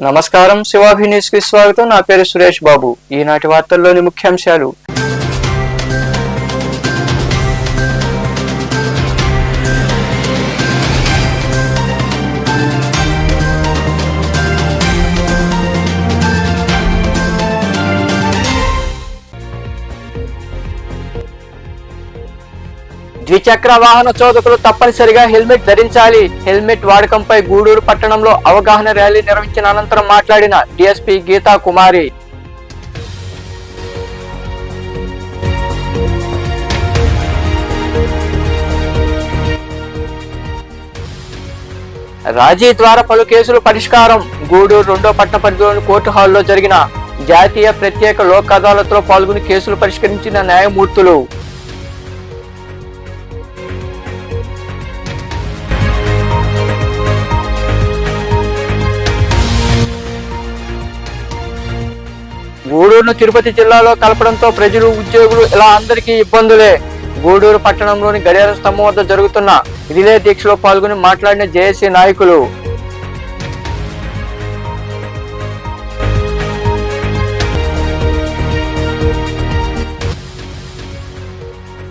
నమస్కారం, శివాభి న్యూస్ కి స్వాగతం. నా పేరు సురేష్ బాబు. ఈనాటి వార్తల్లోని ముఖ్యాంశాలు. ద్విచక్ర వాహన చోదకులు తప్పనిసరిగా హెల్మెట్ ధరించాలి. హెల్మెట్ వాడకంపై గూడూరు పట్టణంలో అవగాహన ర్యాలీ నిర్వహించిన అనంతరం మాట్లాడిన డిఎస్పీ గీతా కుమారి. రాజీ ద్వారా పలు కేసులు పరిష్కారం. గూడూరు 2వ పట్టణ పరిధిలోని కోర్టు హాల్లో జరిగిన జాతీయ ప్రత్యేక లోక్ అదాలత్లో పాల్గొని కేసులు పరిష్కరించిన న్యాయమూర్తులు. గూడూరును తిరుపతి జిల్లాలో కలపడంతో ప్రజలు, ఉద్యోగులు ఇలా అందరికీ ఇబ్బందులే. గూడూరు పట్టణంలోని గడియార స్తంభం వద్ద జరుగుతున్న రిలే దీక్షలో పాల్గొని మాట్లాడిన జేఏసీ నాయకులు.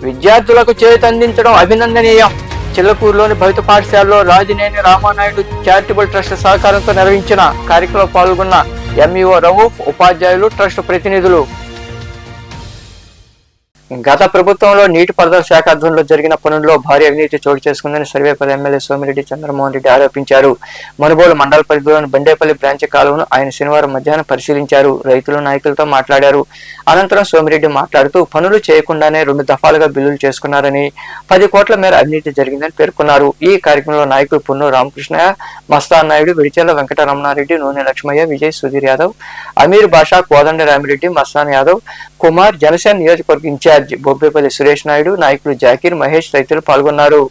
విద్యార్థులకు చేయూతందించడం అభినందనీయం. చిల్లకూరులోని భవిత పాఠశాలలో రాజినేని రామానాయుడు చారిటబుల్ ట్రస్ట్ సహకారంతో నిర్వహించిన కార్యక్రమంలో పాల్గొన్న ఎంఈఓ రవూఫ్, ఉపాధ్యాయులు, ట్రస్ట్ ప్రతినిధులు. గత ప్రభుత్వంలో నీటిపారుదల శాఖ ఆధ్వర్యంలో జరిగిన పనుల్లో భారీ అవినీతి చోటు చేసుకుందని సర్వేపల్లి ఎమ్మెల్యే సోమిరెడ్డి చంద్రమోహన్ రెడ్డి ఆరోపించారు. మనుబోలు మండల పరిధిలోని బండేపల్లి బ్రాంచ్ కాలువను ఆయన శనివారం మధ్యాహ్నం పరిశీలించారు. రైతులు, నాయకులతో మాట్లాడారు. అనంతరం సోమిరెడ్డి మాట్లాడుతూ పనులు చేయకుండానే 2 దఫాలుగా బిల్లులు చేసుకున్నారని, 10 కోట్ల మేర అవినీతి జరిగిందని పేర్కొన్నారు. ఈ కార్యక్రమంలో నాయకులు పున్నూరు రామకృష్ణయ్య, మస్తాన్ నాయుడు, విడిచెల్ల వెంకటరమణారెడ్డి, నూనె లక్ష్మయ్య, విజయ్ సుధీర్ యాదవ్, అమీర్ బాషా, కోదండ రామిరెడ్డి, మస్తాన్ యాదవ్, కుమార్, జనసేన నియోజకవర్గ ఇన్ఛార్జ్ బొబ్బేపల్లి సురేష్ నాయుడు, నాయకులు జాకీర్, మహేష్ రైతులు పాల్గొన్నారు.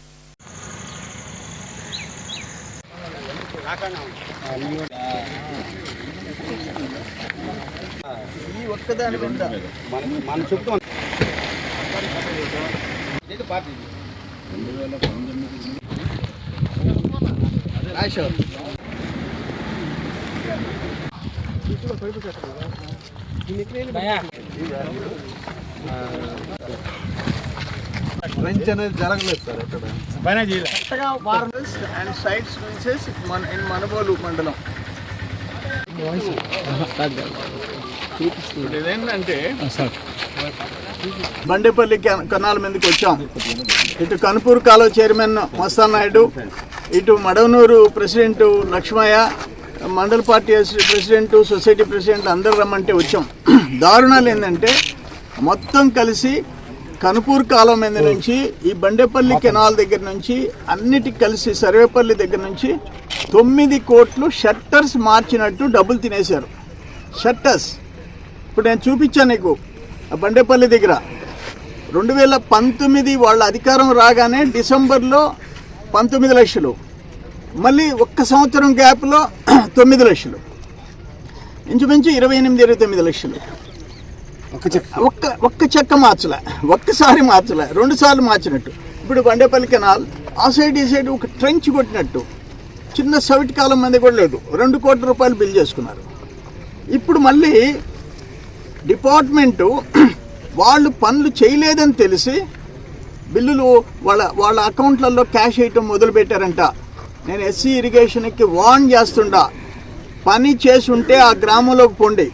ట్రెంచ్ అనేది జరగలేదు సార్ ఇక్కడ and side switches in Manubolu మండలం. ఇదేంటంటే బండేపల్లి కెనాల్ మీదకి వచ్చాం. ఇటు కనుపూరు కాలువ చైర్మన్ మస్తాన్ నాయుడు, ఇటు మడవనూరు ప్రెసిడెంట్ లక్ష్మయ్య, మండల పార్టీ ప్రెసిడెంట్, సొసైటీ ప్రెసిడెంట్ అందరు రమ్మంటే వచ్చాం. దారుణాలు ఏంటంటే మొత్తం కలిసి కనుపూరు కాలువ మీద నుంచి ఈ బండేపల్లి కెనాల్ దగ్గర నుంచి అన్నిటికి కలిసి సర్వేపల్లి దగ్గర నుంచి 9 కోట్లు షట్టర్స్ మార్చినట్టు డబ్బులు తినేశారు. షట్టర్స్ ఇప్పుడు నేను చూపించాను నీకు. బండేపల్లి దగ్గర 2019 వాళ్ళ అధికారం రాగానే డిసెంబర్లో 19 లక్షలు, మళ్ళీ ఒక్క సంవత్సరం గ్యాప్లో 9 లక్షలు, ఇంచుమించు 28-29 లక్షలు. ఒక్క చెక్క మార్చలే, ఒక్కసారి మార్చలే, 2 సార్లు మార్చినట్టు. ఇప్పుడు బండేపల్లి కెనాల్ ఆ సైడ్ ఈ సైడ్ ఒక ట్రెంచ్ కొట్టినట్టు, చిన్న సవిటి కాలం మంది కూడా లేదు, 2 కోట్ల రూపాయలు బిల్ చేసుకున్నారు. ఇప్పుడు మళ్ళీ డిపార్ట్మెంటు వాళ్ళు పనులు చేయలేదని తెలిసి బిల్లులు వాళ్ళ అకౌంట్లలో క్యాష్ వేయటం మొదలుపెట్టారంట. నేను ఎస్సీ ఇరిగేషన్కి వార్న్ చేస్తుండా, పని చేసి ఉంటే ఆ గ్రామంలోకి పోండి,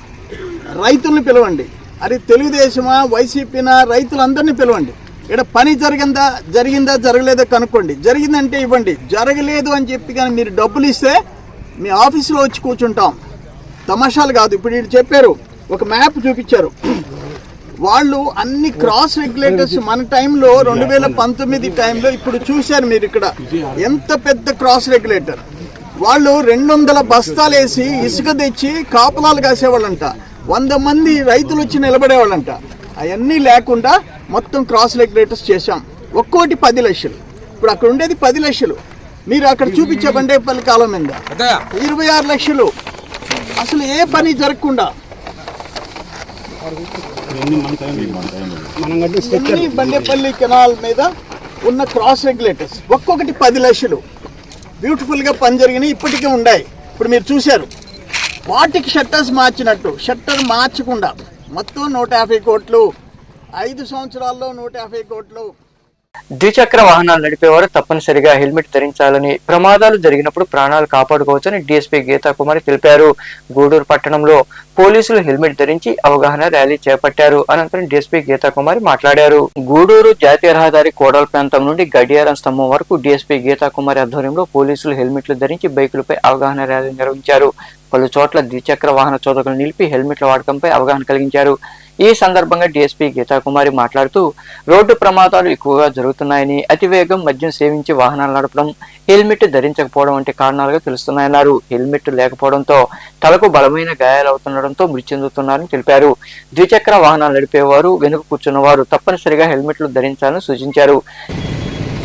రైతుల్ని పిలవండి. అది తెలుగుదేశమా, వైసీపీనా, రైతులందరినీ పిలవండి. ఇక్కడ పని జరిగిందా జరగలేదో కనుక్కోండి. జరిగిందంటే ఇవ్వండి, జరగలేదు అని చెప్పి కానీ మీరు డబ్బులు ఇస్తే మీ ఆఫీసులో వచ్చి కూర్చుంటాం. తమాషాలు కాదు. ఇప్పుడు వీళ్ళు చెప్పారు, ఒక మ్యాప్ చూపించారు. వాళ్ళు అన్ని క్రాస్ రెగ్యులేటర్స్ మన టైంలో 2019 టైంలో ఇప్పుడు చూశారు మీరు ఇక్కడ ఎంత పెద్ద క్రాస్ రెగ్యులేటర్. వాళ్ళు 200 బస్తాలు వేసి ఇసుక తెచ్చి కాపులాలు కాసేవాళ్ళంట. 100 మంది రైతులు వచ్చి నిలబడేవాళ్ళంట. అవన్నీ లేకుండా మొత్తం క్రాస్ రెగ్యులేటర్స్ చేశాం. ఒక్కోటి 10 లక్షలు. ఇప్పుడు అక్కడ ఉండేది 10 లక్షలు. మీరు అక్కడ చూపించే బండేపల్లి కాలం మీద 26 లక్షలు అసలు ఏ పని జరగకుండా బండేపల్లి కెనాల్ మీద ఉన్న క్రాస్ రెగ్యులేటర్స్ ఒక్కొక్కటి 10 లక్షలు బ్యూటిఫుల్గా పని జరిగినాయి, ఇప్పటికీ ఉన్నాయి. ఇప్పుడు మీరు చూశారు వాటికి షట్టర్స్ మార్చినట్టు షట్టర్ మార్చకుండా మొత్తం 150 కోట్లు, 5 సంవత్సరాల్లో 150 కోట్లు. ద్విచక్ర వాహనాలు నడిపేవారు తప్పనిసరిగా హెల్మెట్ ధరించాలని, ప్రమాదాలు జరిగినప్పుడు ప్రాణాలు కాపాడుకోవచ్చని డీఎస్పీ గీతా కుమారి తెలిపారు. గూడూరు పట్టణంలో పోలీసులు హెల్మెట్ ధరించి అవగాహన ర్యాలీ చేపట్టారు. అనంతరం డీఎస్పీ గీతా కుమారి మాట్లాడారు. గూడూరు జాతీయ రహదారి కోడల ప్రాంతం నుండి గడియారం స్తంభం వరకు డీఎస్పీ గీతా కుమారి ఆధ్వర్యంలో పోలీసులు హెల్మెట్లు ధరించి బైకులపై అవగాహన ర్యాలీ నిర్వహించారు. పలు చోట్ల ద్విచక్ర వాహన చోదకులు నిలిపి హెల్మెట్ల వాడకంపై అవగాహన కలిగించారు. ఈ సందర్భంగా డీఎస్పీ గీతా కుమారి మాట్లాడుతూ రోడ్డు ప్రమాదాలు ఎక్కువగా జరుగుతున్నాయని, అతివేగం, మద్యం సేవించి వాహనాలు నడపడం, హెల్మెట్ ధరించకపోవడం వంటి కారణాలుగా తెలుస్తున్నాయన్నారు. హెల్మెట్ లేకపోవడంతో తలకు బలమైన గాయాలవుతుండడంతో మృతి చెందుతున్నారని తెలిపారు. ద్విచక్ర వాహనాలు నడిపేవారు, వెనుక కూర్చున్నవారు తప్పనిసరిగా హెల్మెట్లు ధరించాలని సూచించారు.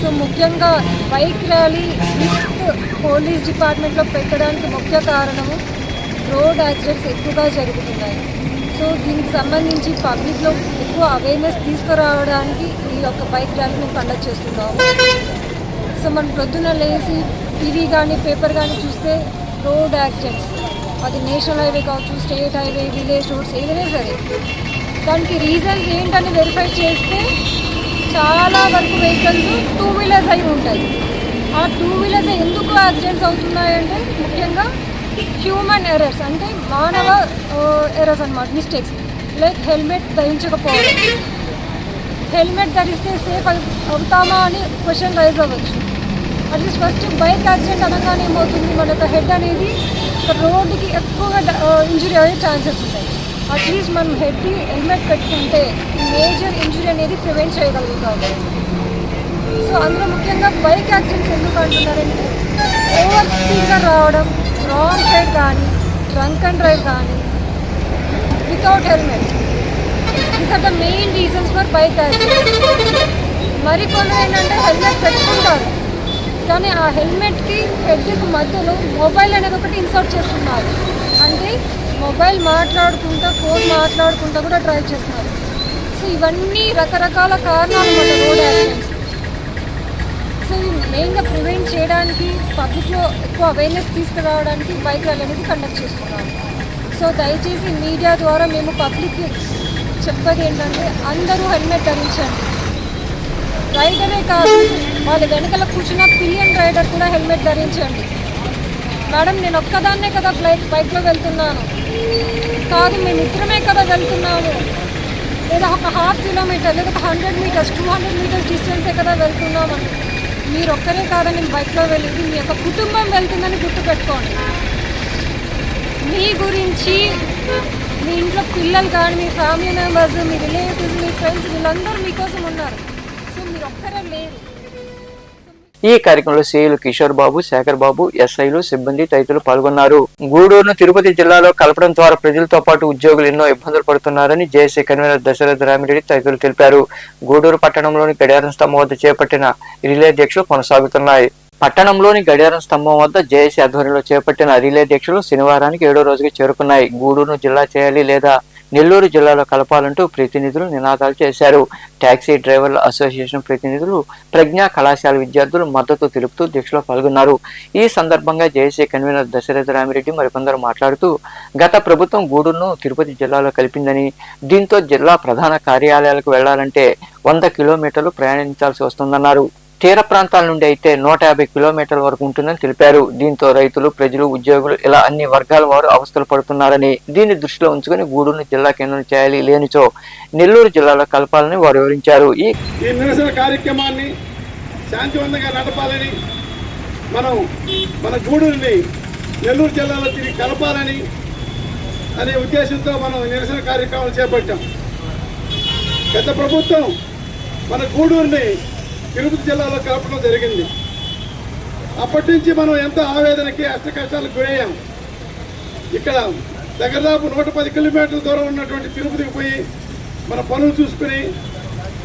సో ముఖ్యంగా బైక్ ర్యాలీ పోలీస్ డిపార్ట్మెంట్లో పెట్టడానికి ముఖ్య కారణము రోడ్ యాక్సిడెంట్స్ ఎక్కువగా జరుగుతున్నాయి. సో దీనికి సంబంధించి పబ్లిక్లో ఎక్కువ అవేర్నెస్ తీసుకురావడానికి ఈ యొక్క బైక్ ర్యాలీ మేము కండక్ట్ చేస్తున్నాము. సో మనం ప్రొద్దున లేచి టీవీ కానీ పేపర్ కానీ చూస్తే రోడ్ యాక్సిడెంట్స్, అది నేషనల్ హైవే కావచ్చు, స్టేట్ హైవే, విలేజ్ రోడ్స్ ఏదైనా సరే, దానికి రీజన్స్ ఏంటని వెరిఫై చేస్తే చాలా వరకు వెహికల్స్ 2 వీలర్స్ అయి ఉంటాయి. ఆ 2 వీలర్స్ ఎందుకు యాక్సిడెంట్స్ అవుతున్నాయంటే ముఖ్యంగా హ్యూమన్ ఎర్రర్స్, అంటే మానవ ఎర్రర్స్ అన్నమాట, మిస్టేక్స్. లైక్ హెల్మెట్ ధరించకపోవడం, హెల్మెట్ ధరిస్తే సేఫ్ అవుతామా అని క్వశ్చన్ రైజ్ అవ్వచ్చు. అట్లీస్ట్ ఫస్ట్ బైక్ యాక్సిడెంట్ అనగానే ఏమవుతుంది, మన యొక్క హెడ్ అనేది రోడ్డుకి ఎక్కువగా ఇంజురీ అయ్యే ఛాన్సెస్ ఉంటాయి. అట్లీస్ట్ మనం హెల్మెట్ పెట్టుకుంటే మేజర్ ఇంజురీ అనేది ప్రివెంట్ చేయగలుగుతాము. సో అందులో ముఖ్యంగా బైక్ యాక్సిడెంట్స్ ఎందుకు అంటున్నారంటే ఓవర్ స్పీడ్గా రావడం, రాంగ్ సైడ్ కానీ, డ్రంక్ అండ్ డ్రైవ్ కానీ, without helmet, these are the main reasons for bike accidents. మరికొన్ని ఏంటంటే హెల్మెట్ పెట్టుకుంటారు కానీ ఆ హెల్మెట్కి హెడ్కి మధ్యలో మొబైల్ అనేది ఒకటి ఇన్సర్ట్ చేస్తున్నారు. అంటే మొబైల్ మాట్లాడుకుంటా, ఫోన్ మాట్లాడుకుంటా కూడా డ్రైవ్ చేస్తున్నారు. సో ఇవన్నీ రకరకాల కారణాలు మన రోడ్ యాక్సిడెంట్స్. సో మెయిన్గా ప్రివెంట్ చేయడానికి పబ్లిక్లో ఎక్కువ అవేర్నెస్ తీసుకురావడానికి బైక్ ర్యాలీ అనేది కండక్ట్ చేస్తున్నాము. సో దయచేసి మీడియా ద్వారా మేము పబ్లిక్కి చెప్పేది ఏంటంటే అందరూ హెల్మెట్ ధరించండి. రైడరే కాదు, వాళ్ళ వెనకాల కూర్చున్న పిలియన్ రైడర్ కూడా హెల్మెట్ ధరించండి. మేడం నేను ఒక్కదాన్నే కదా బైక్లో వెళ్తున్నాను, కాదు మేము ఇద్దరమే కదా వెళ్తున్నాము, లేదా ఒక 1/2 కిలోమీటర్ లేదా ఒక 100 మీటర్స్ 200 మీటర్స్ డిస్టెన్సే కదా వెళ్తున్నాము. మీరు ఒక్కరే కాదని బైక్లో వెళ్ళింది, మీ యొక్క కుటుంబం వెళ్తుందని గుర్తుపెట్టుకోండి. మీ గురించి మీ ఇంట్లో పిల్లలు కానీ, మీ ఫ్యామిలీ మెంబర్స్, మీ రిలేటివ్స్, మీ ఫ్రెండ్స్ వీళ్ళందరూ మీకోసం ఉన్నారు. సో మీరు ఒక్కరే లేరు. ఈ కార్యక్రమంలో సిఐలు కిషోర్ బాబు, శేఖర్ బాబు, ఎస్ఐలు, సిబ్బంది తదితరులు పాల్గొన్నారు. గూడూరును తిరుపతి జిల్లాలో కలపడం ద్వారా ప్రజలతో పాటు ఉద్యోగులు ఎన్నో ఇబ్బందులు పడుతున్నారని జేఏసీ కన్వీనర్ దశరథ రామిరెడ్డి తదితరులు తెలిపారు. గూడూరు పట్టణంలోని గడియారం స్తంభం వద్ద చేపట్టిన రిలే దీక్షలు కొనసాగుతున్నాయి. పట్టణంలోని గడియారం స్తంభం వద్ద జేఏసీ ఆధ్వర్యంలో చేపట్టిన రిలే దీక్షలు శనివారానికి 7వ రోజుకి చేరుకున్నాయి. గూడూరును జిల్లా చేయాలి లేదా నెల్లూరు జిల్లాలో కలపాలంటూ ప్రతినిధులు నినాదాలు చేశారు. టాక్సీ డ్రైవర్ల అసోసియేషన్ ప్రతినిధులు, ప్రజ్ఞా కళాశాల విద్యార్థులు మద్దతు తెలుపుతూ దీక్షలో పాల్గొన్నారు. ఈ సందర్భంగా జేఏసీ కన్వీనర్ దశరథ రామిరెడ్డి మరికొందరు మాట్లాడుతూ గత ప్రభుత్వం గూడూరును తిరుపతి జిల్లాలో కలిపిందని, దీంతో జిల్లా ప్రధాన కార్యాలయాలకు వెళ్లాలంటే 100 కిలోమీటర్లు ప్రయాణించాల్సి వస్తుందన్నారు. తీర ప్రాంతాల నుండి అయితే 150 కిలోమీటర్ల వరకు ఉంటుందని తెలిపారు. దీంతో రైతులు, ప్రజలు, ఉద్యోగులు ఇలా అన్ని వర్గాల వారు అవస్థలు పడుతున్నారని, దీన్ని దృష్టిలో ఉంచుకుని గూడూరును జిల్లా కేంద్రం చేయాలి, లేనిచో నెల్లూరు జిల్లాలో కలపాలని వారు వివరించారు. ఈ నిరసన కార్యక్రమాన్ని శాంతివంతంగా నడపాలని, మన గూడూరుని నెల్లూరు జిల్లాలో తిరిగి కలపాలని అనే ఉద్దేశంతో మనం నిరసన కార్యక్రమాలు చేపట్టాం. గత ప్రభుత్వం మన గూడూరుని తిరుపతి జిల్లాలో కలపడం జరిగింది. అప్పటి నుంచి మనం ఎంతో ఆవేదనకి, అష్టకష్టాలకు గురయ్యాం. ఇక్కడ దగ్గరదాపు 110 కిలోమీటర్ల దూరం ఉన్నటువంటి తిరుపతికి పోయి మన పనులు చూసుకుని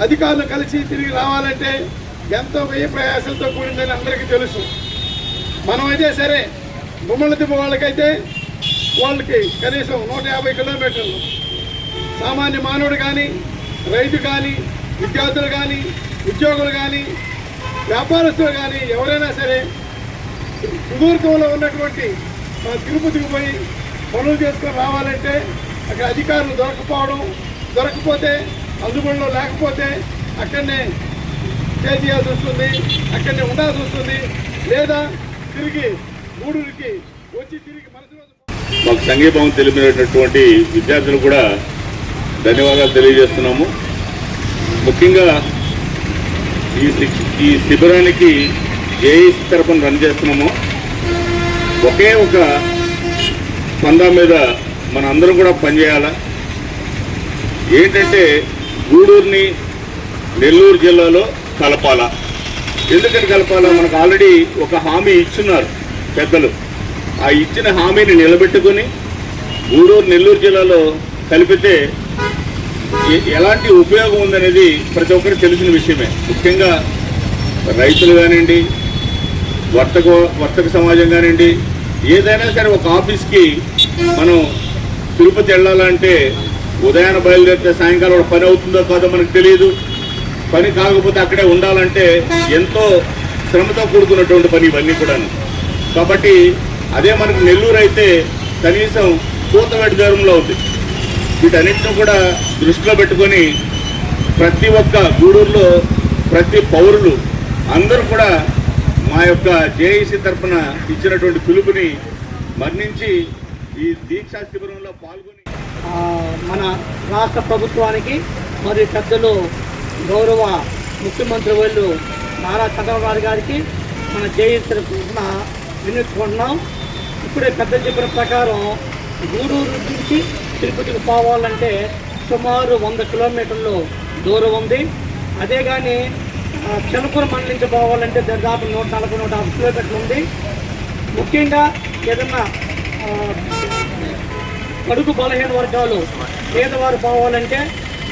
అధికారులు కలిసి తిరిగి రావాలంటే ఎంతో వ్యయ ప్రయాసాలతో కూడిందని అందరికీ తెలుసు. మనమైతే సరే బొమ్మల దిబ్బ వాళ్ళకైతే వాళ్ళకి కనీసం 150 కిలోమీటర్లు. సామాన్య మానవుడు కానీ, రైతు కానీ, విద్యార్థులు కానీ, ఉద్యోగులు కానీ, వ్యాపారస్తులు కానీ ఎవరైనా సరే సుదూరంలో ఉన్నటువంటి మన తిరుపతికి పోయి పనులు చేసుకొని రావాలంటే అక్కడ అధికారులు దొరకపోతే అందుబాటులో లేకపోతే అక్కడనే స్టే చేయాల్సి వస్తుంది, అక్కడనే ఉండాల్సి వస్తుంది, లేదా తిరిగి గూడూరుకి వచ్చి తిరిగి మాకు సంఘీభావం తెలిపినటువంటి విద్యార్థులు కూడా ధన్యవాదాలు తెలియజేస్తున్నాము. ముఖ్యంగా ఈ శిబిరానికి జేఏసీ తరఫున రన్ చేస్తున్నాము. ఒకే ఒక పందా మీద మన అందరం కూడా పనిచేయాలా. ఏంటంటే గూడూరుని నెల్లూరు జిల్లాలో కలపాలా. ఎందుకని కలపాలా? మనకు ఆల్రెడీ ఒక హామీ ఇచ్చున్నారు పెద్దలు. ఆ ఇచ్చిన హామీని నిలబెట్టుకుని గూడూరు నెల్లూరు జిల్లాలో కలిపితే ఎలాంటి ఉపయోగం ఉందనేది ప్రతి ఒక్కరికి తెలిసిన విషయమే. ముఖ్యంగా రైతులు కానివ్వండి, వర్తక సమాజం కానివ్వండి, ఏదైనా సరే ఒక ఆఫీస్కి మనం తిరుపతి వెళ్ళాలంటే ఉదయాన్నే బయలుదేరితే సాయంకాలం పని అవుతుందో కాదో మనకు తెలియదు. పని కాకపోతే అక్కడే ఉండాలంటే ఎంతో శ్రమతో కూడుకున్నటువంటి పని ఇవన్నీ కూడాను. కాబట్టి అదే మనకు నెల్లూరు అయితే కనీసం కూతవేటి దూరంలో ఉంది. వీటన్నిటిని కూడా దృష్టిలో పెట్టుకొని ప్రతి ఒక్క గూడూరులో ప్రతి పౌరులు అందరూ కూడా మా యొక్క జేఏసీ తరఫున ఇచ్చినటువంటి పిలుపుని మన్నించి ఈ దీక్షా శిబిరంలో పాల్గొని మన రాష్ట్ర ప్రభుత్వానికి మరియు పెద్దలు గౌరవ ముఖ్యమంత్రి వాళ్ళు నారా చంద్రబాబు గారికి మన జేఏసీ తరఫున వినియోగించుకుంటున్నాం. ఇప్పుడే పెద్ద చెప్పిన ప్రకారం గూడూరు నుంచి తిరుపతికి పోవాలంటే సుమారు 100 కిలోమీటర్లు దూరం ఉంది. అదే కానీ చెలుపురం మండలి నుంచి పోవాలంటే దాదాపు 140-150 కిలోమీటర్లు ఉంది. ముఖ్యంగా ఏదన్నా కడుగు బలహీన వర్గాలు పేదవారు పోవాలంటే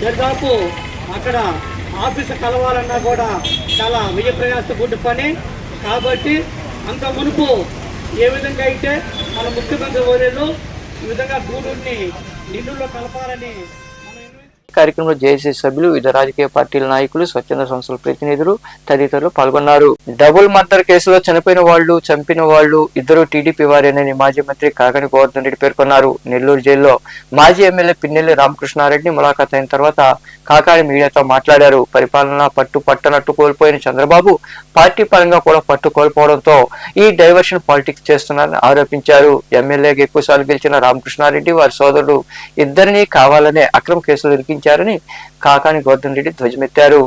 దాదాపు అక్కడ ఆఫీసు కలవాలన్నా కూడా చాలా వ్యయ ప్రయాస గుడ్డు పని. కాబట్టి అంత మునుపు ఏ విధంగా అయితే మన ముఖ్యమంత్రి వర్యులు ఈ విధంగా గూడూరుని నిండులో కలపాలని కార్యక్రమంలో జేఏసీ సభ్యులు, వివిధ రాజకీయ పార్టీల నాయకులు, స్వచ్ఛంద సంస్థల ప్రతినిధులు తదితరులు పాల్గొన్నారు. డబుల్ మర్డర్ కేసులో చనిపోయిన వాళ్లు, చంపిన వాళ్లు ఇద్దరు టీడీపీ వారేనని మాజీ మంత్రి కాకాని గోవర్ధన్ రెడ్డి పేర్కొన్నారు. నెల్లూరు జైల్లో మాజీ ఎమ్మెల్యే పిన్నెల్లి రామకృష్ణారెడ్డి ములాఖాత్ అయిన తర్వాత కాకాని మీడియాతో మాట్లాడారు. పరిపాలన పట్టనట్టు కోల్పోయిన చంద్రబాబు పార్టీ పరంగా కూడా పట్టు కోల్పోవడంతో ఈ డైవర్షన్ పాలిటిక్స్ చేస్తున్నారని ఆరోపించారు. ఎమ్మెల్యేగా ఎక్కువసార్లు గెలిచిన రామకృష్ణారెడ్డి వారి సోదరుడు ఇద్దరిని కావాలనే అక్రమ కేసులు ఇరికించారని కాకాని గోవర్ధన్ రెడ్డి ధ్వజమెత్తారు.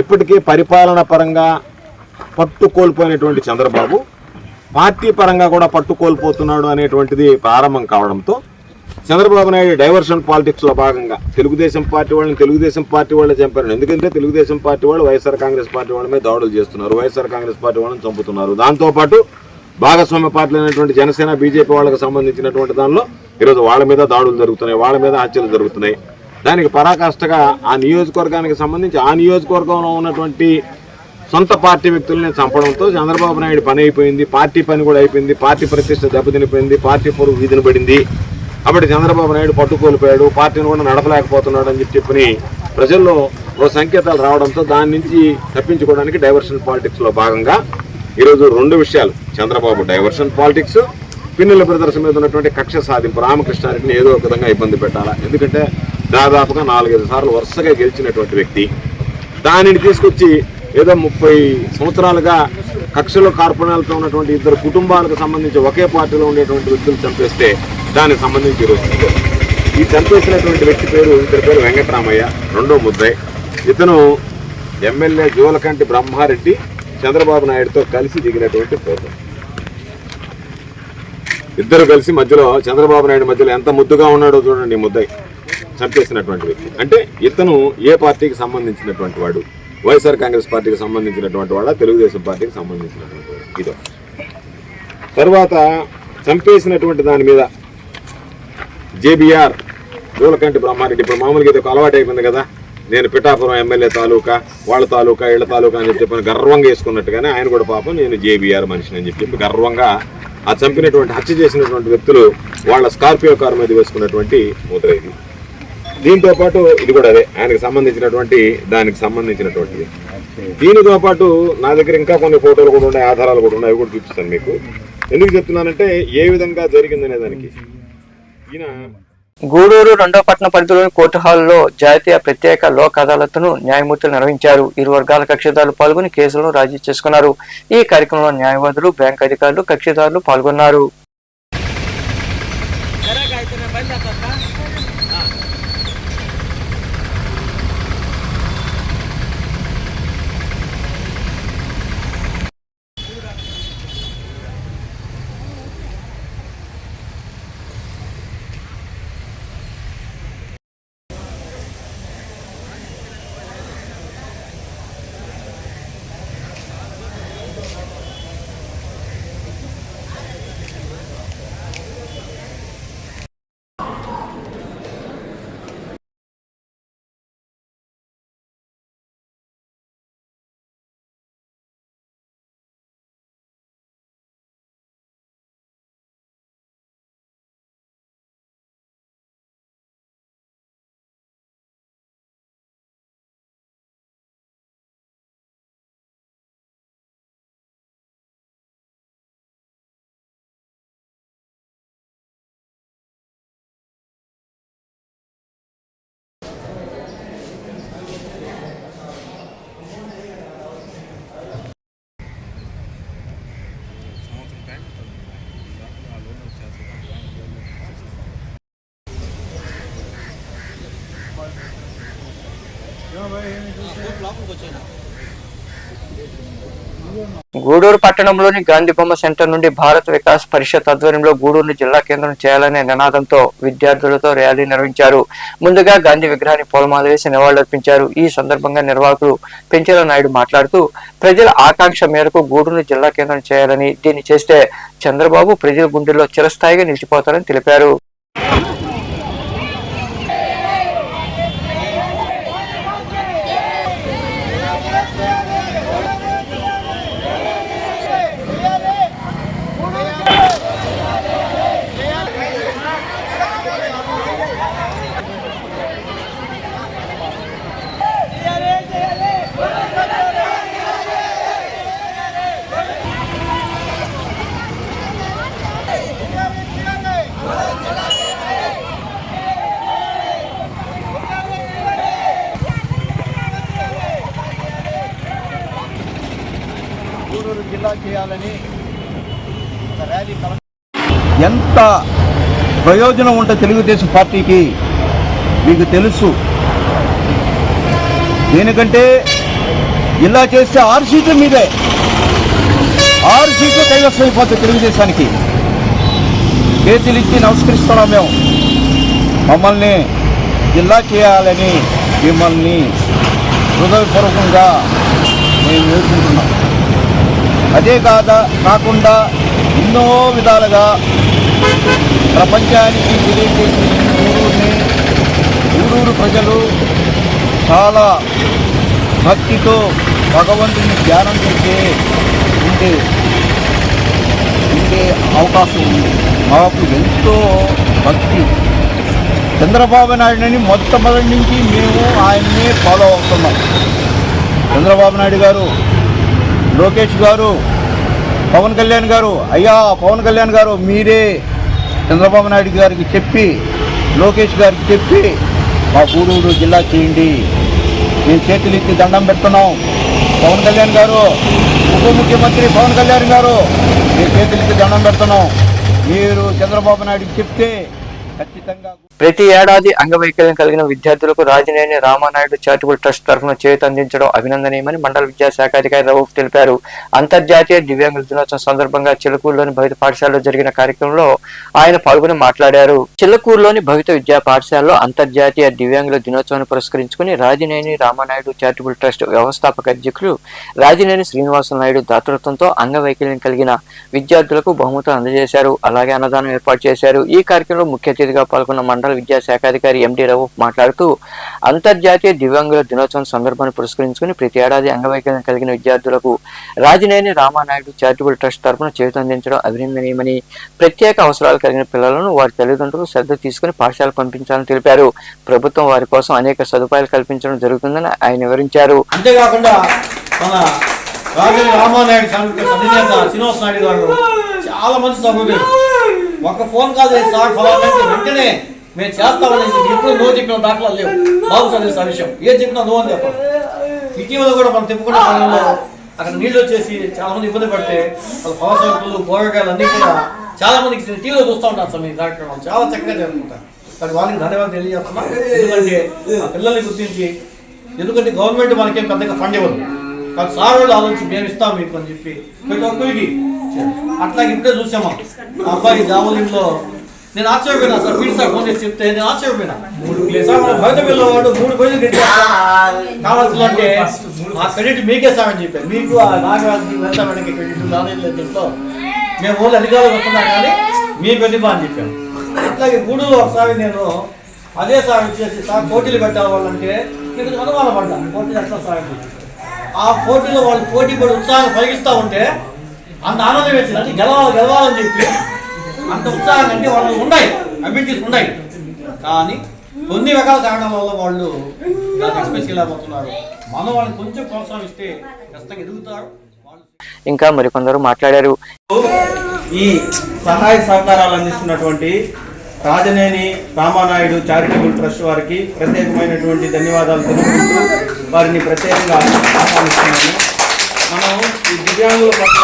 ఇప్పటికీ పరిపాలన పరంగా పట్టు కోల్పోయినటువంటి చంద్రబాబు పార్టీ పరంగా కూడా పట్టు కోల్పోతున్నాడు అనేటువంటిది ప్రారంభం కావడంతో చంద్రబాబు నాయుడు డైవర్షన్ పాలిటిక్స్ లో భాగంగా తెలుగుదేశం పార్టీ వాళ్ళని చంపారు. ఎందుకంటే తెలుగుదేశం పార్టీ వాళ్ళు వైఎస్ఆర్ కాంగ్రెస్ పార్టీ వాళ్ళ మీద దాడులు చేస్తున్నారు, వైఎస్ఆర్ కాంగ్రెస్ పార్టీ వాళ్ళని చంపుతున్నారు. దాంతోపాటు భాగస్వామ్య పార్టీలు అయినటువంటి జనసేన, బీజేపీ వాళ్ళకి సంబంధించినటువంటి దానిలో ఈరోజు వాళ్ళ మీద దాడులు జరుగుతున్నాయి, వాళ్ళ మీద హత్యలు జరుగుతున్నాయి. దానికి పరాకాష్ఠగా ఆ నియోజకవర్గానికి సంబంధించి ఆ నియోజకవర్గంలో ఉన్నటువంటి సొంత పార్టీ వ్యక్తులనే చంపడంతో చంద్రబాబు నాయుడు పని అయిపోయింది, పార్టీ పని కూడా అయిపోయింది, పార్టీ ప్రతిష్ట దెబ్బతినిపోయింది, పార్టీ పొరుగు వీధిన పడింది. కాబట్టి చంద్రబాబు నాయుడు పట్టుకోల్పోయాడు, పార్టీని కూడా నడపలేకపోతున్నాడు అని చెప్పి ప్రజల్లో ఓ సంకేతాలు రావడంతో దాని నుంచి తప్పించుకోవడానికి డైవర్షన్ పాలిటిక్స్ లో భాగంగా ఈరోజు రెండు విషయాలు: Chandrababu diversion politics, Pinnelli brothers మీద ఉన్నటువంటి కక్ష సాధింపు. రామకృష్ణారెడ్డిని ఏదో ఒక విధంగా ఇబ్బంది పెట్టాలా, ఎందుకంటే దాదాపుగా 4-5 సార్లు వరుసగా గెలిచినటువంటి వ్యక్తి. దానిని తీసుకొచ్చి ఏదో 30 సంవత్సరాలుగా కక్షలో కార్పణ్యాలతో ఉన్నటువంటి ఇద్దరు కుటుంబాలకు సంబంధించి ఒకే పార్టీలో ఉండేటువంటి వ్యక్తులు చంపేస్తే దానికి సంబంధించి ఈరోజు ఈ చంపేసినటువంటి వ్యక్తి పేరు, ఇద్దరి పేరు వెంకటరామయ్య, రెండో ముద్దాయి. ఇతను ఎమ్మెల్యే జోలకంటి బ్రహ్మారెడ్డి చంద్రబాబు నాయుడుతో కలిసి దిగినటువంటి ఫోటో. ఇద్దరు కలిసి మధ్యలో చంద్రబాబు నాయుడు మధ్యలో ఎంత ముద్దుగా ఉన్నాడో చూడండి. ముద్దాయి చంపేసినటువంటి వ్యక్తి అంటే ఇతను ఏ పార్టీకి సంబంధించినటువంటి వాడు? వైఎస్ఆర్ కాంగ్రెస్ పార్టీకి సంబంధించినటువంటి వాడా, తెలుగుదేశం పార్టీకి సంబంధించినటువంటి వాడు? ఇదో. తర్వాత చంపేసినటువంటి దాని మీద జేబీఆర్ జోలకంటి బ్రహ్మారెడ్డి, ఇప్పుడు మామూలుగా ఇది ఒక అలవాటు అయిపోయింది కదా, నేను పిఠాపురం ఎమ్మెల్యే తాలూకా వాళ్ళ తాలూకా ఇళ్ల తాలూకా అని చెప్పి గర్వంగా వేసుకున్నట్టుగానే ఆయన కూడా పాపం నేను జేబీఆర్ మనిషిని అని చెప్పి గర్వంగా ఆ చంపినటువంటి హత్య చేసినటువంటి వ్యక్తులు వాళ్ళ స్కార్పియో కారు మీద వేసుకున్నటువంటి ముద్ర ఇది. దీంతో పాటు ఇది కూడా అదే ఆయనకు సంబంధించినటువంటి దానికి సంబంధించినటువంటిది. దీనితో పాటు నా దగ్గర ఇంకా కొన్ని ఫోటోలు కూడా ఉన్నాయి, ఆధారాలు కూడా ఉన్నాయి, అవి కూడా చూపిస్తాను మీకు. ఎందుకు చెప్తున్నానంటే ఏ విధంగా జరిగిందనే దానికి. ఈయన గూడూరు 2వ పట్టణ పరిధిలోని కోర్టు హాల్లో జాతీయ ప్రత్యేక లోక్ అదాలత్ను న్యాయమూర్తులు నిర్వహించారు. ఇరు వర్గాల కక్షిదారులు పాల్గొని కేసులను రాజీ చేసుకున్నారు. ఈ కార్యక్రమంలో న్యాయవాదులు, బ్యాంక్ అధికారులు, కక్షిదారులు పాల్గొన్నారు. గూడూరు పట్టణంలోని గాంధీ బొమ్మ సెంటర్ నుండి భారత్ వికాస్ పరిషత్ ఆధ్వర్యంలో గూడూరును జిల్లా కేంద్రం చేయాలనే నినాదంతో విద్యార్థులతో ర్యాలీ నిర్వహించారు. ముందుగా గాంధీ విగ్రహాన్ని పూలమాల వేసి నివాళులర్పించారు. ఈ సందర్భంగా నిర్వాహకులు పెంచెల నాయుడు మాట్లాడుతూ ప్రజల ఆకాంక్ష మేరకు గూడూరును జిల్లా కేంద్రం చేయాలని, దీన్ని చేస్తే చంద్రబాబు ప్రజల గుండెల్లో చిరస్థాయిగా నిలిచిపోతారని తెలిపారు. గూడూరు జిల్లా చేయాలని ఒక ర్యాలీ. ఎంత ప్రయోజనం ఉంటే తెలుగుదేశం పార్టీకి మీకు తెలుసు. దేనికంటే జిల్లా చేస్తే 6 సీట్ల మీదే 6 సీట్లు కైవసం అయిపోతాయి తెలుగుదేశానికి. చేతులిచ్చి నమస్కరిస్తున్నాం మేము. మమ్మల్ని జిల్లా చేయాలని మిమ్మల్ని హృదయపూర్వకంగా మేము వేడుకుంటున్నాం. అదే కాకుండా ఎన్నో విధాలుగా ప్రపంచానికి తెలియజేసి గూడూరు ప్రజలు చాలా భక్తితో భగవంతుని ధ్యానం చేసే ఉండే అవకాశం ఉంది. మాకు ఎంతో భక్తి. చంద్రబాబు నాయుడుని మొట్టమొదటి నుంచి మేము ఆయన్నే ఫాలో అవుతున్నాం. చంద్రబాబు నాయుడు గారు, లోకేష్ గారు, పవన్ కళ్యాణ్ గారు, అయ్యా పవన్ కళ్యాణ్ గారు మీరే చంద్రబాబు నాయుడు గారికి చెప్పి, లోకేష్ గారికి చెప్పి మా గూడూరు జిల్లా చేయండి. మేము చేతులెత్తి దండం పెడుతున్నాం. పవన్ కళ్యాణ్ గారు, ఉప ముఖ్యమంత్రి పవన్ కళ్యాణ్ గారు, మేము చేతులెత్తి దండం పెడుతున్నాం. మీరు చంద్రబాబు నాయుడుకి చెప్తే ఖచ్చితంగా. ప్రతి ఏడాది అంగవైకల్యం కలిగిన విద్యార్థులకు రాజినేని రామానాయుడు చారిటబుల్ ట్రస్ట్ తరఫున చేయూత అందించడం అభినందనీయమని మండల విద్యాశాఖ అధికారి రౌఫ్ తెలిపారు. అంతర్జాతీయ దివ్యాంగుల దినోత్సవం సందర్భంగా చిలుకూరులోని భవిత పాఠశాలలో జరిగిన కార్యక్రమంలో ఆయన పాల్గొని మాట్లాడారు. చిలుకూరులోని భవిత విద్యా పాఠశాలలో అంతర్జాతీయ దివ్యాంగుల దినోత్సవాన్ని పురస్కరించుకుని రాజినేని రామానాయుడు చారిటబుల్ ట్రస్ట్ వ్యవస్థాపక అధ్యక్షులు రాజినేని శ్రీనివాస నాయుడు దాతృత్వంతో అంగవైకల్యం కలిగిన విద్యార్థులకు బహుమతులు అందజేశారు. అలాగే అన్నదానం ఏర్పాటు చేశారు. ఈ కార్యక్రమంలో ముఖ్య అతిథిగా పాల్గొన్న మండల విద్యాశాఖాధికారి ఎండి రవూఫ్ మాట్లాడుతూ అంతర్జాతీయ దివ్యాంగుల దినోత్సవం సందర్భాన్ని పురస్కరించుకుని ప్రతి ఏడాది అంగవైకల్యం కలిగిన విద్యార్థులకు రాజినేని రామానాయుడు చారిటబుల్ ట్రస్ట్ తరఫున చేయూతందించడం అభినందనీయమని, ప్రత్యేక అవసరాలు కలిగిన పిల్లలను వారి తల్లిదండ్రులు శ్రద్ధ తీసుకుని పాఠశాల పంపించాలని తెలిపారు. ప్రభుత్వం వారి కోసం అనేక సదుపాయాలు కల్పించడం జరుగుతుందని ఆయన వివరించారు. అంతేకాకుండా మన రాజేని రామానాయుడు అధినేత శ్రీనివాస నాయుడు గారు చాలా మంది సభ్యులు ఒక ఫోన్ కాల్ చేసి సార్ ఫలానంటే వెంటనే మేము చేస్తామని ఎప్పుడు నో చెప్పిన దాఖలాలు లేవు. బాబు సార్ విషయం ఏం చెప్పినా నో అని చెప్పాలి. ఇటీవల కూడా మనం తిప్పుకున్న సమయంలో అక్కడ నీళ్ళు వచ్చేసి చాలా మంది ఇబ్బంది పడితే వాళ్ళ ఫల సరుకులు కూరగాయలు అన్నీ కూడా చాలా మందికి టీవీలో చూస్తూ ఉంటారు సార్ మీ కార్యక్రమం చాలా చక్కగా జరుగుతుంటారు. కానీ వాళ్ళకి ధన్యవాదాలు తెలియజేస్తున్నా. ఎందుకంటే ఆ పిల్లల్ని గుర్తించి, ఎందుకంటే గవర్నమెంట్ మనకేం పెద్దగా ఫండ్ ఇవ్వదు, కానీ సార్ వాళ్ళు ఆలోచించి మేము ఇస్తాం మీకు అని చెప్పి ప్రతి ఒక్కరికి అట్లాగే ఇప్పుడే చూసామా ఆ అబ్బాయి జావలిన్లో నేను ఆశ్చర్యపోయినా సార్. పీడి సార్ ఫోన్ చేసి చెప్తే నేను ఆశ్చర్యపోయినా. సార్ మన బయట పిల్లవాడు 3 పేజీలు కావాల్సిన అంటే ఆ క్రెడిట్ మీకే సార్ అని చెప్పారు. మీకు ఆ నాగరాజుకి వెళ్తామని క్రెడిట్ దానిలో మేము ఓన్లీ అధికారులు వస్తున్నాం కానీ మీ ప్రతిభ అని చెప్పాను. అట్లాగే గూడూరులో ఒకసారి నేను అదే సార్ వచ్చేసి సార్ పోటీలు పెట్టాలంటే మీకు అనుమానం పడ్డా పోటీలు ఎట్లా సార్. ఆ పోటీలో వాళ్ళు పోటీ పడి ఉత్సాహం కలిగిస్తూ ఉంటే అంత ఆనందం వేసింది. అంటే గెలవాలని చెప్పి అంత ఉత్సాహం అంటే వాళ్ళు ఉన్నాయి, అభివృద్ధి ఉన్నాయి. కానీ కొన్ని రకాల కారణాల వల్ల వాళ్ళు ఎక్స్ప్రెస్ చేయలేకపోతున్నారు. మనం వాళ్ళని కొంచెం ప్రోత్సహిస్తే ఖచ్చితంగా ఎదుగుతారు. ఇంకా మరికొందరు మాట్లాడారు. ఈ సహాయ సహకారాలు అందిస్తున్నటువంటి రాజనేని రామానాయుడు చారిటబుల్ ట్రస్ట్ వారికి ప్రత్యేకమైనటువంటి ధన్యవాదాలు తెలుపుకుంటూ వారిని ప్రత్యేకంగా ఆహ్వానిస్తున్నాను. మనం ఈ దివ్యాంగుల పట్ల,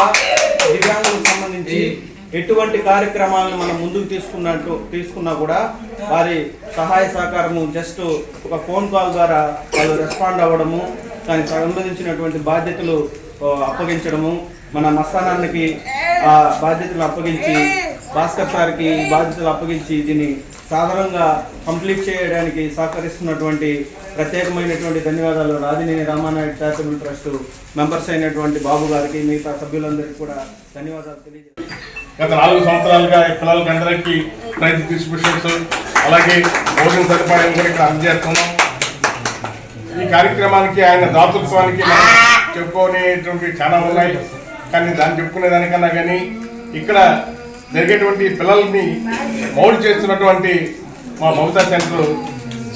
దివ్యాంగులకు సంబంధించి ఎటువంటి కార్యక్రమాలను మనం ముందుకు తీసుకున్నా కూడా వారి సహాయ సహకారము జస్ట్ ఒక ఫోన్ కాల్ ద్వారా వాళ్ళు రెస్పాండ్ అవ్వడము, దానికి సంబంధించినటువంటి బాధ్యతలు అప్పగించడము, మన మస్తానానికి ఆ బాధ్యతలు అప్పగించి, భాస్కర్ సార్కి బాధ్యతలు అప్పగించి దీన్ని సాధారణంగా కంప్లీట్ చేయడానికి సహకరిస్తున్నటువంటి ప్రత్యేకమైనటువంటి ధన్యవాదాలు రాజినేని రామానాయుడు చారిటబుల్ ట్రస్ట్ మెంబర్స్ అయినటువంటి బాబు గారికి, మిగతా సభ్యులందరికీ కూడా ధన్యవాదాలు తెలియజేస్తాను. గత 4 సంవత్సరాలుగా పిల్లలకి అందరికీ ప్రైజ్ డిస్ట్రిబ్యూషన్స్ అలాగే భోజన సదుపాయం కూడా ఇక్కడ అందజేస్తున్నాం. ఈ కార్యక్రమానికి ఆయన దాతృత్వానికి చెప్పుకునేటువంటి చాలా ఉన్నాయి, కానీ దాన్ని చెప్పుకునే దానికన్నా కానీ ఇక్కడ జరిగేటువంటి పిల్లల్ని మౌల్డ్ చేస్తున్నటువంటి మా మమతా సెంటర్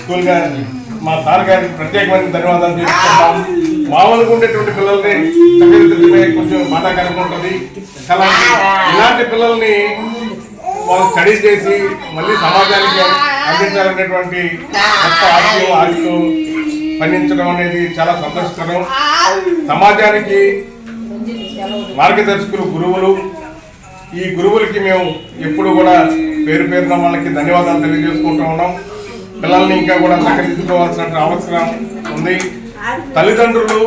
స్కూల్ గారి మా సార్ గారికి ప్రత్యేకమైన ధన్యవాదాలు తెలుపుకుంటాం. మామూలుగా ఉండేటువంటి పిల్లల్ని తగ్గితే కొంచెం బాధాకరంగా ఉంటుంది. ఇలాంటి పిల్లల్ని వాళ్ళు స్టడీ చేసి మళ్ళీ సమాజానికి అందించాలనేటువంటి గొప్ప ఆశతో పనించడం అనేది చాలా సంతోషకరం. సమాజానికి మార్గదర్శకులు గురువులు. ఈ గురువులకి మేము ఎప్పుడు కూడా పేరు పేరున వాళ్ళకి ధన్యవాదాలు తెలియజేసుకుంటూ ఉన్నాం. పిల్లల్ని ఇంకా కూడా సహకరించుకోవాల్సిన అవసరం ఉంది. తల్లిదండ్రులు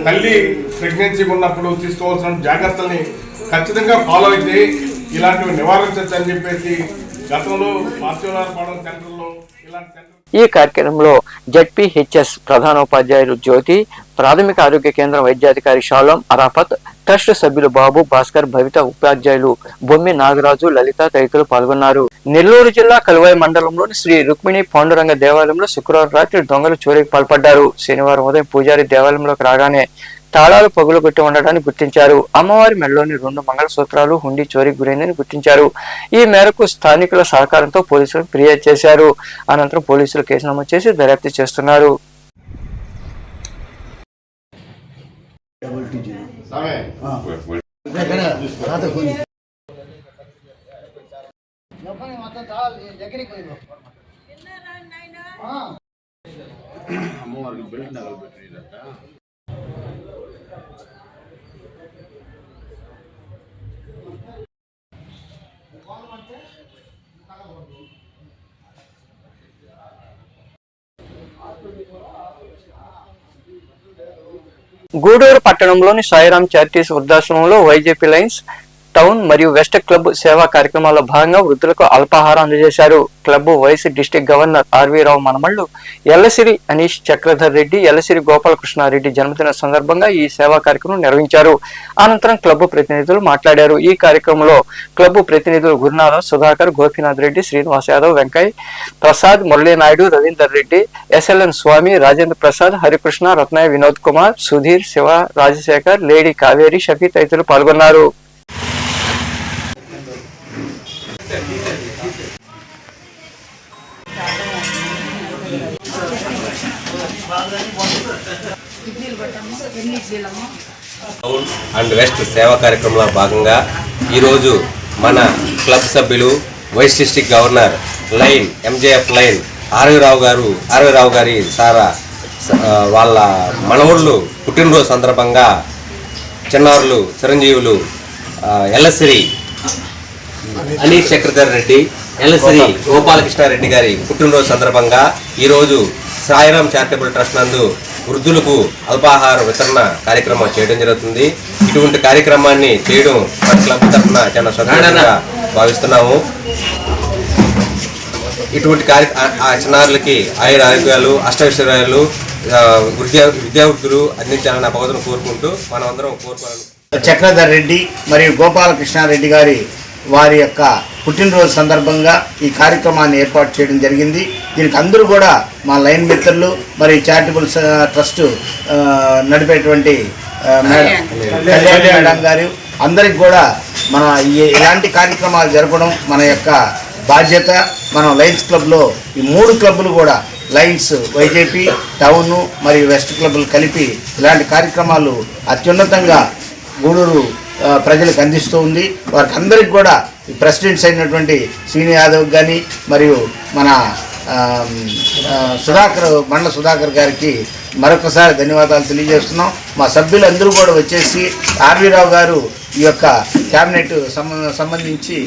తల్లి ప్రెగ్నెన్సీ ఉన్నప్పుడు తీసుకోవాల్సిన జాగ్రత్తల్ని ఖచ్చితంగా ఫాలో అయితే ఇలాంటివి నివారించవచ్చు అని చెప్పేసి గతంలో మార్చివారపాలెం సెంటర్లో ఇలాంటి సెంటర్. ఈ కార్యక్రమంలో జెడ్పీహెచ్ఎస్ ప్రధానోపాధ్యాయులు జ్యోతి, ప్రాథమిక ఆరోగ్య కేంద్రం వైద్యాధికారి షాలోం అరాఫత్, ట్రస్ట్ సభ్యులు బాబు, భాస్కర్, భవిత, ఉపాధ్యాయులు బొమ్మి నాగరాజు, లలిత తదితరులు పాల్గొన్నారు. నెల్లూరు జిల్లా కలువాయి మండలంలోని శ్రీ రుక్మిణి పాండురంగ దేవాలయంలో శుక్రవారం రాత్రి దొంగలు చోరీకి పాల్పడ్డారు. శనివారం ఉదయం పూజారి దేవాలయంలోకి రాగానే తాళాలు పగులుగొట్టి ఉండడాన్ని గుర్తించారు. అమ్మవారి మెడలోని 2 మంగళసూత్రాలు హుండీ చోరీకి గురైందని గుర్తించారు. ఈ మేరకు స్థానికుల సహకారంతో పోలీసులకు ఫిర్యాదు చేశారు. అనంతరం పోలీసులు కేసు నమోదు చేసి దర్యాప్తు చేస్తున్నారు. గూడూరు పట్టణంలోని సాయిరాం చారిటీస్ వృద్ధాశ్రమంలో వైజేపీ లైన్స్ టౌన్ మరియు వెస్ట్ క్లబ్ సేవా కార్యక్రమాల్లో భాగంగా వృద్ధులకు అల్పాహారం అందజేశారు. Club vice district governor RV రావు మనమళ్లు ఎల్లసిరి అనీష్ చక్రధర్ రెడ్డి, ఎల్లసిరి గోపాలకృష్ణారెడ్డి జన్మదిన సందర్భంగా ఈ సేవా కార్యక్రమం నిర్వహించారు. అనంతరం క్లబ్ ప్రతినిధులు మాట్లాడారు. ఈ కార్యక్రమంలో క్లబ్ ప్రతినిధులు గురునాథం, సుధాకర్, గోపీనాథ్ రెడ్డి, శ్రీనివాస్ యాదవ్, వెంకయ్య ప్రసాద్, మురళీనాయుడు, రవీందర్ రెడ్డి, ఎస్ఎల్ఎన్ స్వామి, రాజేంద్ర ప్రసాద్, హరికృష్ణ, రత్నయ్య, వినోద్ కుమార్, సుధీర్, శివ, రాజశేఖర్, లేడీ కావేరి, షఫీ తదితరులు పాల్గొన్నారు. టౌన్ అండ్ వెస్ట్ సేవా కార్యక్రమంలో భాగంగా ఈరోజు మన క్లబ్ సభ్యులు vice district governor lion MJF line R V Rao గారి సారా వాళ్ళ మనవళ్ళు పుట్టినరోజు సందర్భంగా చిన్నారులు చిరంజీవులు ఎల్లసిరి అనీష్ చక్రధర్ రెడ్డి, ఎల్లసిరి గోపాలకృష్ణారెడ్డి గారి పుట్టినరోజు సందర్భంగా ఈరోజు సాయిరాం చారిటబుల్ ట్రస్ట్ నందు వృద్ధులకు అల్పాహార వితరణ కార్యక్రమం చేయడం జరుగుతుంది. ఇటువంటి కార్యక్రమాన్ని చేయడం మన క్లబ్ తరఫున చాలా సంతోషంగా భావిస్తున్నాము. ఇటువంటి చిన్నారులకి ఆరోగ్యాలు, అష్టైశ్వర్యాలు విద్యార్థులు అందించాలని భగవంతుని కోరుకుంటూ మనం అందరం కోరుకోవాలి. చక్రధర్ రెడ్డి మరియు గోపాలకృష్ణారెడ్డి గారి వారి యొక్క పుట్టినరోజు సందర్భంగా ఈ కార్యక్రమాన్ని ఏర్పాటు చేయడం జరిగింది. దీనికి అందరూ కూడా మా లైన్ మిత్రులు మరియు చారిటబుల్ ట్రస్ట్ నడిపేటువంటి కళ్యాణి మేడం గారు అందరికి కూడా మన ఇలాంటి కార్యక్రమాలు జరపడం మన యొక్క బాధ్యత. మనం లయన్స్ క్లబ్లో ఈ 3 క్లబ్బులు కూడా లయన్స్, వైజేపీ, టౌన్ మరియు వెస్ట్ క్లబ్లు కలిపి ఇలాంటి కార్యక్రమాలు అత్యున్నతంగా గూడూరు ప్రజలకు అందిస్తూ ఉంది. వారికి అందరికి కూడా ప్రెసిడెంట్స్ అయినటువంటి శ్రీని యాదవ్ కానీ మరియు మన మండల సుధాకర్ గారికి మరొకసారి ధన్యవాదాలు తెలియజేస్తున్నాం. మా సభ్యులందరూ కూడా వచ్చేసి ఆర్వీ రావు గారు ఈ యొక్క క్యాబినెట్ సంబంధించి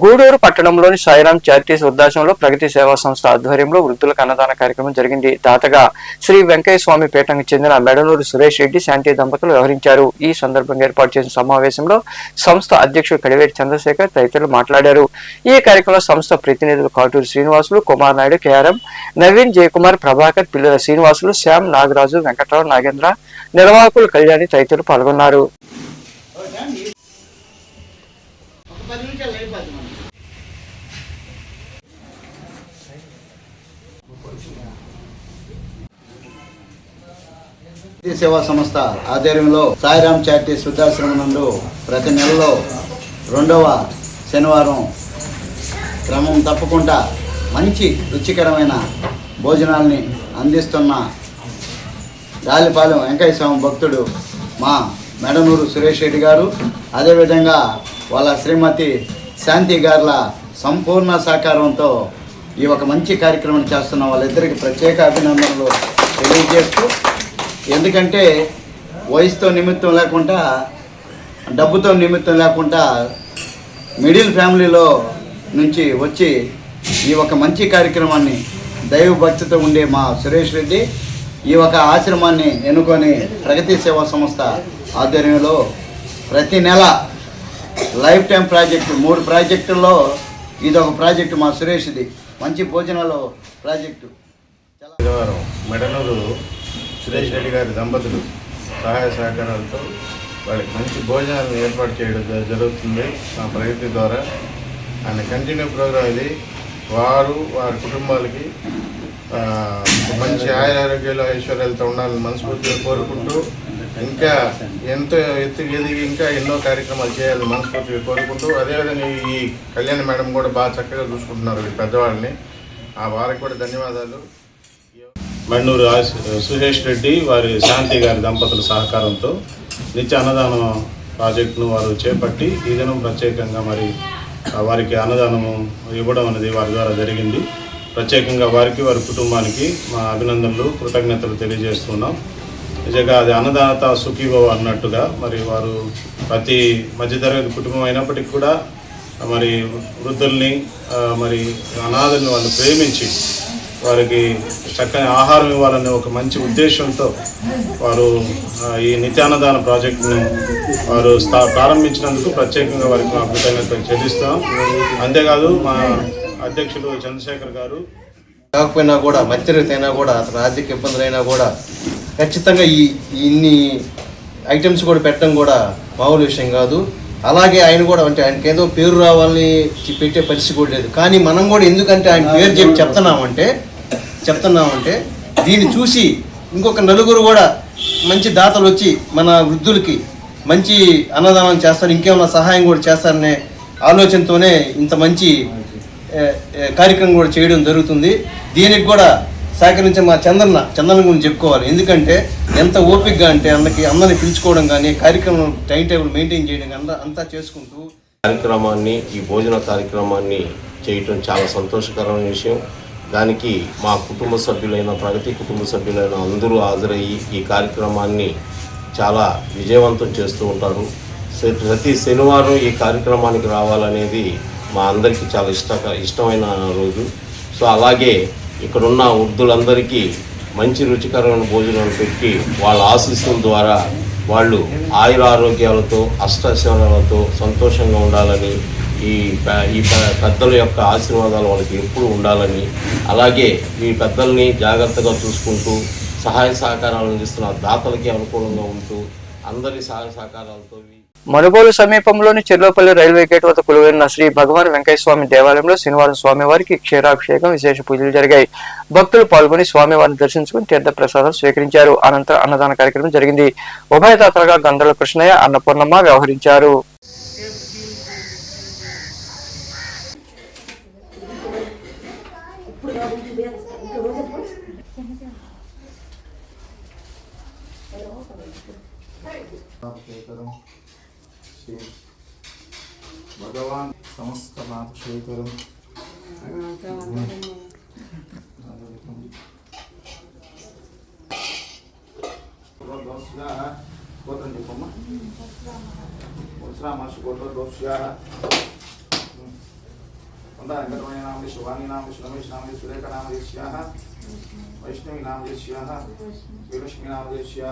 గూడూరు పట్టణంలోని సాయిరాం చారిటీస్ వృద్ధాశ్రమంలో ప్రగతి సేవా సంస్థ ఆధ్వర్యంలో వృద్ధులకు అన్నదాన కార్యక్రమం జరిగింది. దాతగా శ్రీ వెంకయ్య స్వామి పేటకు చెందిన మెడనూరు సురేష్ రెడ్డి, శాంతి దంపతులు వ్యవహరించారు. ఈ సందర్భంగా ఏర్పాటు చేసిన సమావేశంలో సంస్థ అధ్యక్షుడు కడివేటి చంద్రశేఖర్ తదితరులు మాట్లాడారు. ఈ కార్యక్రమంలో సంస్థ ప్రతినిధులు కాటూరు శ్రీనివాసులు, కుమార్ నాయుడు, కేఆర్ఎం, నవీన్, జయకుమార్, ప్రభాకర్, పిల్లల శ్రీనివాసులు, శ్యామ్, నాగరాజు, వెంకట్రావు, నాగేంద్ర, నిర్వాహకులు కళ్యాణి తదితరులు పాల్గొన్నారు. సేవా సంస్థ ఆధ్వర్యంలో సాయిరాం చారిటీస్ వృద్ధాశ్రమం నందు ప్రతి నెలలో 2వ శనివారం క్రమం తప్పకుండా మంచి రుచికరమైన భోజనాల్ని అందిస్తున్న గాలిపాలెం వెంకయ్య స్వామి భక్తుడు మా మెడనూరు సురేష్ రెడ్డి గారు, అదేవిధంగా వాళ్ళ శ్రీమతి శాంతి గారుల సంపూర్ణ సహకారంతో ఈ ఒక మంచి కార్యక్రమం చేస్తున్న వాళ్ళిద్దరికి ప్రత్యేక అభినందనలు తెలియజేస్తూ, ఎందుకంటే వయసుతో నిమిత్తం లేకుండా, డబ్బుతో నిమిత్తం లేకుండా మిడిల్ ఫ్యామిలీలో నుంచి వచ్చి ఈ ఒక మంచి కార్యక్రమాన్ని దైవ భక్తితో ఉండే మా సురేష్ రెడ్డి ఈ ఒక ఆశ్రమాన్ని ఎన్నుకొని ప్రగతి సేవా సంస్థ ఆధ్వర్యంలో ప్రతి నెల లైఫ్ టైం ప్రాజెక్టు 3 ప్రాజెక్టుల్లో ఇదొక ప్రాజెక్టు మా సురేష్ది, మంచి భోజనాలు ప్రాజెక్టు. మెడనూరు సురేష్ రెడ్డి గారి దంపతులు సహాయ సహకారాలతో వాళ్ళకి మంచి భోజనాలను ఏర్పాటు చేయడం జరుగుతుంది మా ప్రగతి ద్వారా. ఆయన కంటిన్యూ ప్రోగ్రాం ఇది. వారి కుటుంబాలకి మంచి ఆరోగ్యాలు ఐశ్వర్యాలతో ఉండాలని మనస్ఫూర్తిగా కోరుకుంటూ, ఇంకా ఎంతో ఎదిగి ఇంకా ఎన్నో కార్యక్రమాలు చేయాలని మనస్ఫూర్తిగా కోరుకుంటూ, అదేవిధంగా ఈ కళ్యాణి మేడం కూడా బాగా చక్కగా చూసుకుంటున్నారు ఈ పెద్దవాళ్ళని. వారికి కూడా ధన్యవాదాలు. మెడనూరు సురేష్ రెడ్డి వారి శాంతి గారి దంపతుల సహకారంతో నిత్య అన్నదానం ప్రాజెక్టును వారు చేపట్టి ఈ దినం ప్రత్యేకంగా మరి వారికి అన్నదానము ఇవ్వడం అనేది వారి ద్వారా జరిగింది. ప్రత్యేకంగా వారికి, వారి కుటుంబానికి మా అభినందనలు, కృతజ్ఞతలు తెలియజేస్తున్నాం. నిజంగా అది అన్నదానత సుఖీభవ అన్నట్టుగా మరి వారు ప్రతి మధ్యతరగతి కుటుంబం అయినప్పటికీ కూడా మరి వృద్ధుల్ని, మరి అనాథల్ని వాళ్ళు ప్రేమించి వారికి చక్కని ఆహారం ఇవ్వాలనే ఒక మంచి ఉద్దేశంతో వారు ఈ నిత్యాన్నదాన ప్రాజెక్టును వారు ప్రారంభించినందుకు ప్రత్యేకంగా వారికి మా కృతజ్ఞతలు చెల్లిస్తాం. అంతేకాదు మా అధ్యక్షులు చంద్రశేఖర్ గారు కాకపోయినా కూడా మధ్యతరగతి అయినా కూడా అతను ఆర్థిక ఇబ్బందులైనా కూడా ఖచ్చితంగా ఇన్ని ఐటమ్స్ కూడా పెట్టడం కూడా మామూలు విషయం కాదు. అలాగే ఆయన కూడా అంటే ఆయనకి ఏదో పేరు రావాలని పెట్టే పరిస్థితి కూడా లేదు. కానీ మనం కూడా ఎందుకంటే ఆయన పేరు చెప్పి చెప్తున్నామంటే దీన్ని చూసి ఇంకొక నలుగురు కూడా మంచి దాతలు వచ్చి మన వృద్ధులకి మంచి అన్నదానం చేస్తారు, ఇంకేమైనా సహాయం కూడా చేస్తారనే ఆలోచనతోనే ఇంత మంచి కార్యక్రమం కూడా చేయడం జరుగుతుంది. దీనికి కూడా సహకరించే మా చందన గురించి చెప్పుకోవాలి. ఎందుకంటే ఎంత ఓపికగా అంటే అందరిని పిలుచుకోవడం కానీ కార్యక్రమం టైం టేబుల్ మెయింటైన్ చేయడం అంతా చేసుకుంటూ కార్యక్రమాన్ని ఈ భోజన కార్యక్రమాన్ని చేయటం చాలా సంతోషకరమైన విషయం. దానికి మా కుటుంబ సభ్యులైన ప్రగతి కుటుంబ సభ్యులైన అందరూ హాజరయ్యి ఈ కార్యక్రమాన్ని చాలా విజయవంతం చేస్తూ ఉంటారు. ప్రతి శనివారం ఈ కార్యక్రమానికి రావాలనేది మా అందరికీ చాలా ఇష్టమైన రోజు. సో అలాగే ఇక్కడున్న వృద్ధులందరికీ మంచి రుచికరమైన భోజనాలు పెట్టి వాళ్ళ ఆశీస్సుల ద్వారా వాళ్ళు ఆయురారోగ్యాలతో అష్టైశ్వర్యాలతో సంతోషంగా ఉండాలని ఈ పెద్దల యొక్క ఆశీర్వాదాలు వాళ్ళకి ఎప్పుడు ఉండాలని, అలాగే ఈ పెద్దల్ని జాగ్రత్తగా చూసుకుంటూ సహాయ సహకారాలు అందిస్తున్న దాతలకి అనుకూలంగా ఉంటూ అందరి సహాయ సహకారాలతో మనుబోలు సమీపంలోని చెర్లోపల్లి రైల్వే గేట్ వద్ద కొలువైన శ్రీ భగవాన్ వెంకయ్య స్వామి దేవాలయంలో శనివారం స్వామివారికి క్షీరాభిషేకం విశేష పూజలు జరిగాయి. భక్తులు పాల్గొని స్వామివారిని దర్శించుకుని తీర్థ ప్రసాదాలు స్వీకరించారు. అనంతరం అన్నదాన కార్యక్రమం జరిగింది. ఉభయదాతలుగా గంధర్వ కృష్ణయ్య, అన్నపూర్ణమ్మ వ్యవహరించారు. భగవాన్ సమస్త నామశేఖరం గోత్రం చెప్పమ్మా. గోత్ర దోష్యా వెంకటమయ నామ శివాని నామ రమేష్ నామ సురేఖ నామ దేశ్యా వైష్ణవి నామ దేశ్యా శ్రీలక్ష్మి నామ దేశ్యా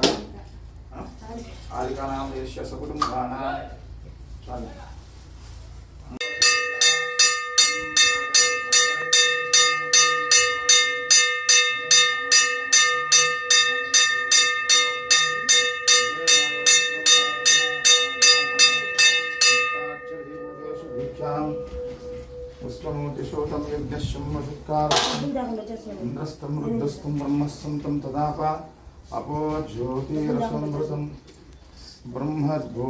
ఆదికా నామ దేశ్యా సకుటుంబాన చాలు. పుష్పమూర్తిశోతం యజ్ఞశంభుకారం వృద్ధస్థం బ్రహ్మస్తం తదాప అపో జ్యోతిరసమృతం బ్రహ్మద్భూ.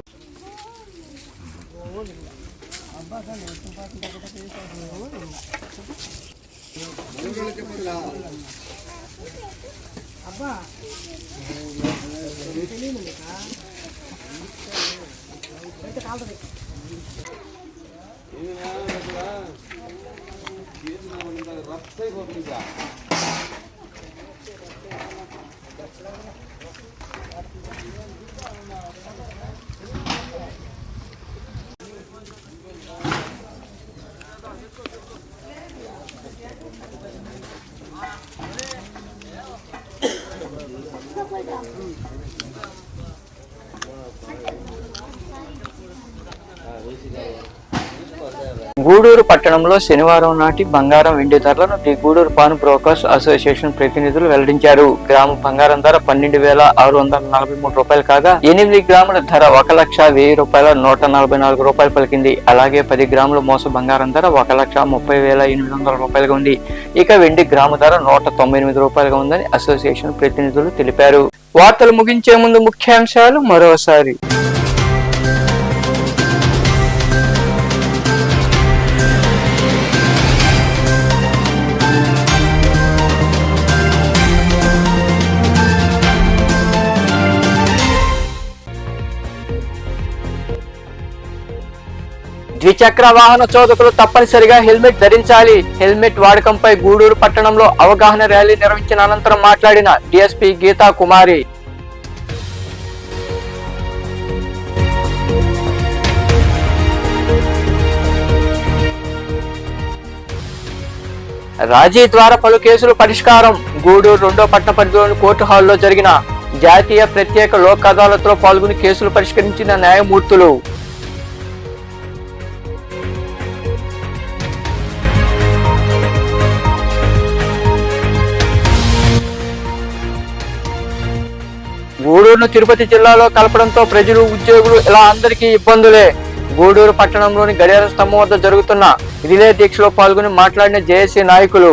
గూడూరు పట్టణంలో శనివారం నాటి బంగారం వెండి ధరలను the Gudur pawn brokers association ప్రతినిధులు వెల్లడించారు. గ్రాము బంగారం ధర 12,643 రూపాయలు కాగా 8 గ్రాముల ధర 1,10,000 రూపాయలు పలికింది. అలాగే 10 గ్రాముల మోస బంగారం ధర 1,30,800 రూపాయలుగా ఉంది. ఇక వెండి గ్రాము ధర 198 రూపాయలుగా ఉందని అసోసియేషన్ ప్రతినిధులు తెలిపారు. వార్తలు ముగించే ముందు ముఖ్యాంశాలు మరోసారి. ద్విచక్ర వాహన చోదకులు తప్పనిసరిగా హెల్మెట్ ధరించాలి. హెల్మెట్ వాడకంపై గూడూరు పట్టణంలో అవగాహన ర్యాలీ నిర్వహించిన అనంతరం మాట్లాడిన డిఎస్పీ గీతా కుమారి. రాజీ ద్వారా పలు కేసులు పరిష్కారం. గూడూరు 2వ పట్టణ పరిధిలోని కోర్టు హాల్లో జరిగిన జాతీయ ప్రత్యేక లోక్ అదాలత్లో పాల్గొని కేసులు పరిష్కరించిన న్యాయమూర్తులు. గూడూరును తిరుపతి జిల్లాలో కలపడంతో ప్రజలు, ఉద్యోగులు ఇలా అందరికీ ఇబ్బందులే. గూడూరు పట్టణంలోని గడియార స్తంభం వద్ద జరుగుతున్న రిలే దీక్షలో పాల్గొని మాట్లాడిన జేఏసీ నాయకులు.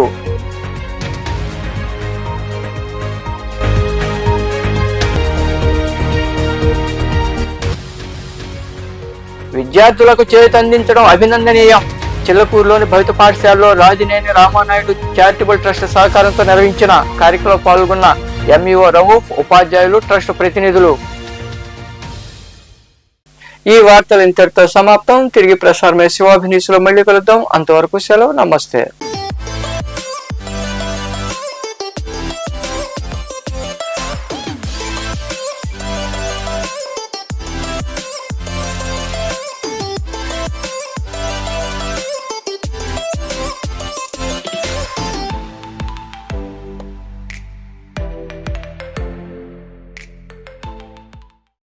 విద్యార్థులకు చేయూతందించడం అభినందనీయం. చిల్లకూరులోని భవిత పాఠశాలలో రాజినేని రామానాయుడు చారిటబుల్ ట్రస్ట్ సహకారంతో నిర్వహించిన కార్యక్రమంలో పాల్గొన్న ఎంఈఓ రవూఫ్, ఉపాధ్యాయులు, ట్రస్ట్ ప్రతినిధులు. ఈ వార్తలు ఇంతటితో సమాప్తం. తిరిగి ప్రసారమయ్యే శివాభినీసులో మళ్ళీ కలుద్దాం. అంతవరకు సెలవు. నమస్తే.